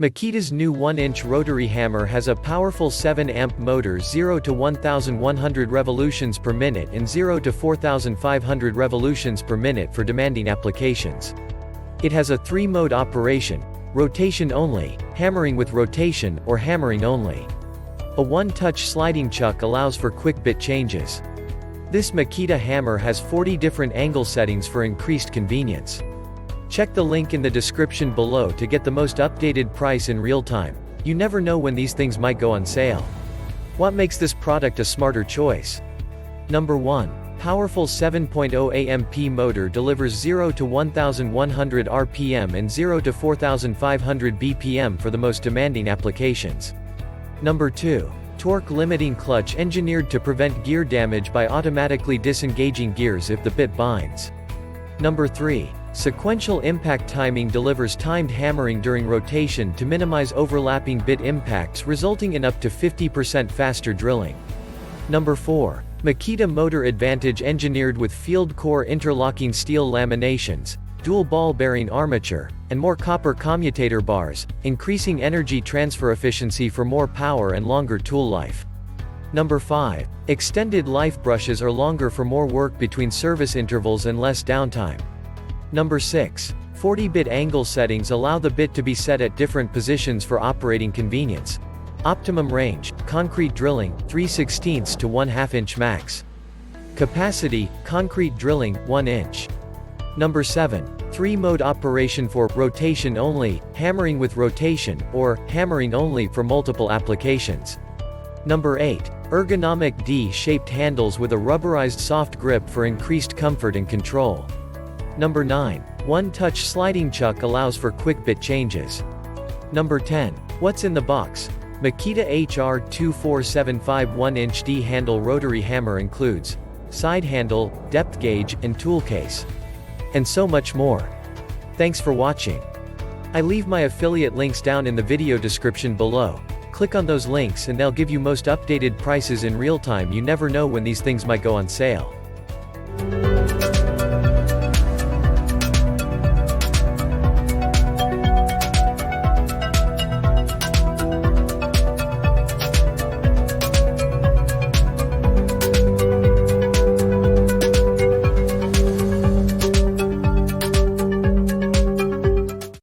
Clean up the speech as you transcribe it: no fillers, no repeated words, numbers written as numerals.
Makita's new 1-inch rotary hammer has a powerful 7-amp motor, 0 to 1,100 revolutions per minute and 0 to 4,500 revolutions per minute for demanding applications. It has a 3-mode operation: rotation only, hammering with rotation, or hammering only. A one-touch sliding chuck allows for quick bit changes. This Makita hammer has 40 different angle settings for increased convenience. Check the link in the description below to get the most updated price in real time. You never know when these things might go on sale. What makes this product a smarter choice? Number 1. Powerful 7.0 AMP motor delivers 0 to 1,100 RPM and 0 to 4,500 BPM for the most demanding applications. Number 2. Torque limiting clutch engineered to prevent gear damage by automatically disengaging gears if the bit binds. Number 3. Sequential impact timing delivers timed hammering during rotation to minimize overlapping bit impacts, resulting in up to 50% faster drilling. Number 4. Makita Motor Advantage engineered with field core interlocking steel laminations, dual ball bearing armature, and more copper commutator bars, increasing energy transfer efficiency for more power and longer tool life. Number 5. Extended life brushes are longer for more work between service intervals and less downtime. Number 6. 40-bit angle settings allow the bit to be set at different positions for operating convenience. Optimum range, concrete drilling, 3/16 to 1/2 inch max. Capacity, concrete drilling, 1 inch. Number 7. 3-mode operation for rotation only, hammering with rotation, or hammering only for multiple applications. Number 8. Ergonomic D-shaped handles with a rubberized soft grip for increased comfort and control. Number 9. One-touch sliding chuck allows for quick bit changes. Number 10. What's in the box? Makita HR2475 1-inch D-handle rotary hammer includes side handle, depth gauge, and tool case. And so much more. Thanks for watching. I leave my affiliate links down in the video description below. Click on those links and they'll give you most updated prices in real time. You never know when these things might go on sale.